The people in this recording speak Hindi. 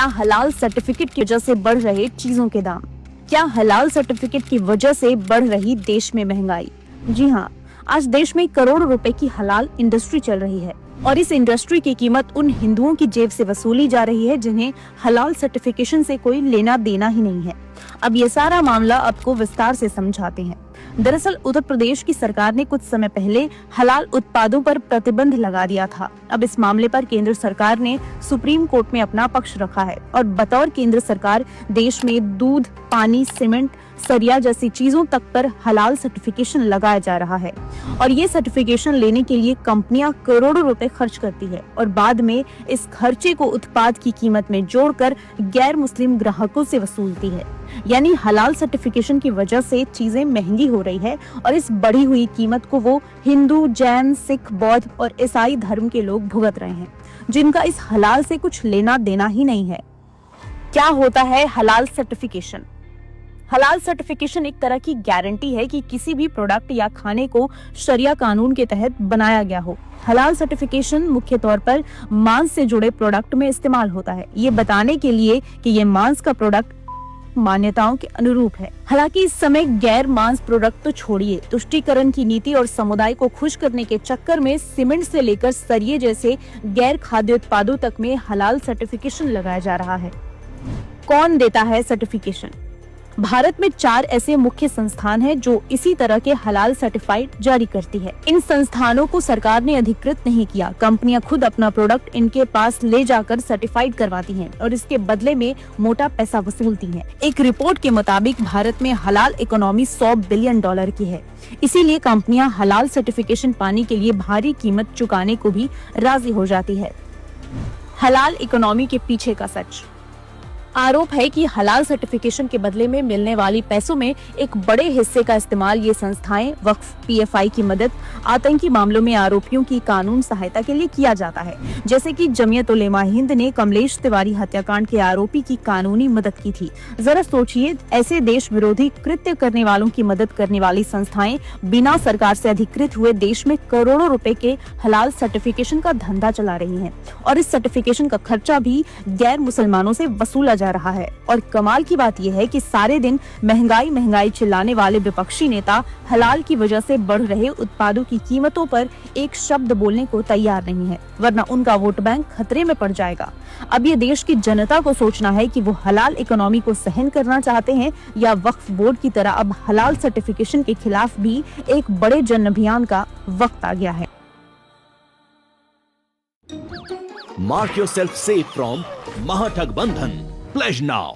क्या हलाल सर्टिफिकेट की वजह से बढ़ रहे चीजों के दाम? क्या हलाल सर्टिफिकेट की वजह से बढ़ रही देश में महंगाई? जी हाँ, आज देश में करोड़ों रुपए की हलाल इंडस्ट्री चल रही है और इस इंडस्ट्री की कीमत उन हिंदुओं की जेब से वसूली जा रही है जिन्हें हलाल सर्टिफिकेशन से कोई लेना देना ही नहीं है। अब ये सारा मामला आपको विस्तार से समझाते हैं। दरअसल उत्तर प्रदेश की सरकार ने कुछ समय पहले हलाल उत्पादों पर प्रतिबंध लगा दिया था। अब इस मामले पर केंद्र सरकार ने सुप्रीम कोर्ट में अपना पक्ष रखा है और बतौर केंद्र सरकार देश में दूध, पानी, सीमेंट, सरिया जैसी चीजों तक पर हलाल सर्टिफिकेशन लगाया जा रहा है और ये सर्टिफिकेशन लेने के लिए कंपनियां करोड़ों रुपए खर्च करती है और बाद में इस खर्चे को उत्पाद की कीमत में जोड़कर गैर मुस्लिम ग्राहकों से वसूलती है। यानी हलाल सर्टिफिकेशन की वजह से चीजें महंगी हो रही है और इस बढ़ी हुई कीमत को वो हिंदू, जैन, सिख, बौद्ध और ईसाई धर्म के लोग भुगत रहे हैं जिनका इस हलाल से कुछ लेना देना ही नहीं है। क्या होता है हलाल सर्टिफिकेशन? हलाल सर्टिफिकेशन एक तरह की गारंटी है कि किसी भी प्रोडक्ट या खाने को शरिया कानून के तहत बनाया गया हो। हलाल सर्टिफिकेशन मुख्य तौर पर मांस से जुड़े प्रोडक्ट में इस्तेमाल होता है, ये बताने के लिए कि ये मांस का प्रोडक्ट मान्यताओं के अनुरूप है। हालांकि इस समय गैर मांस प्रोडक्ट तो छोड़िए, तुष्टीकरण की नीति और समुदाय को खुश करने के चक्कर में सीमेंट से लेकर सरिये जैसे गैर खाद्य उत्पादों तक में हलाल सर्टिफिकेशन लगाया जा रहा है। कौन देता है सर्टिफिकेशन? भारत में 4 ऐसे मुख्य संस्थान हैं जो इसी तरह के हलाल सर्टिफाइड जारी करती है। इन संस्थानों को सरकार ने अधिकृत नहीं किया, कंपनियां खुद अपना प्रोडक्ट इनके पास ले जाकर सर्टिफाइड करवाती हैं और इसके बदले में मोटा पैसा वसूलती हैं। एक रिपोर्ट के मुताबिक भारत में हलाल इकोनॉमी $100 बिलियन की है। इसीलिए कंपनियां हलाल सर्टिफिकेशन पाने के लिए भारी कीमत चुकाने को भी राजी हो जाती है। हलाल इकोनॉमी के पीछे का सच। आरोप है कि हलाल सर्टिफिकेशन के बदले में मिलने वाली पैसों में एक बड़े हिस्से का इस्तेमाल ये संस्थाएं वक्फ, पीएफआई की मदद, आतंकी मामलों में आरोपियों की कानून सहायता के लिए किया जाता है। जैसे कि जमीयत उलेमा हिंद ने कमलेश तिवारी हत्याकांड के आरोपी की कानूनी मदद की थी। जरा सोचिए, ऐसे देश विरोधी कृत्य करने वालों की मदद करने वाली संस्थाएं बिना सरकार से अधिकृत हुए देश में करोड़ों रुपए के हलाल सर्टिफिकेशन का धंधा चला रही हैं और इस सर्टिफिकेशन का खर्चा भी गैर मुसलमानों से वसूला जा रहा है। और कमाल की बात यह है कि सारे दिन महंगाई महंगाई चिल्लाने वाले विपक्षी नेता हलाल की वजह से बढ़ रहे उत्पादों की कीमतों पर एक शब्द बोलने को तैयार नहीं है, वरना उनका वोट बैंक खतरे में पड़ जाएगा। अब ये देश की जनता को सोचना है कि वो हलाल इकोनॉमी को सहन करना चाहते हैं या वक्फ बोर्ड की तरह अब हलाल सर्टिफिकेशन के खिलाफ भी एक बड़े जन अभियान का वक्त आ गया है। Mark yourself safe from Mahathagabandhan. Pledge now.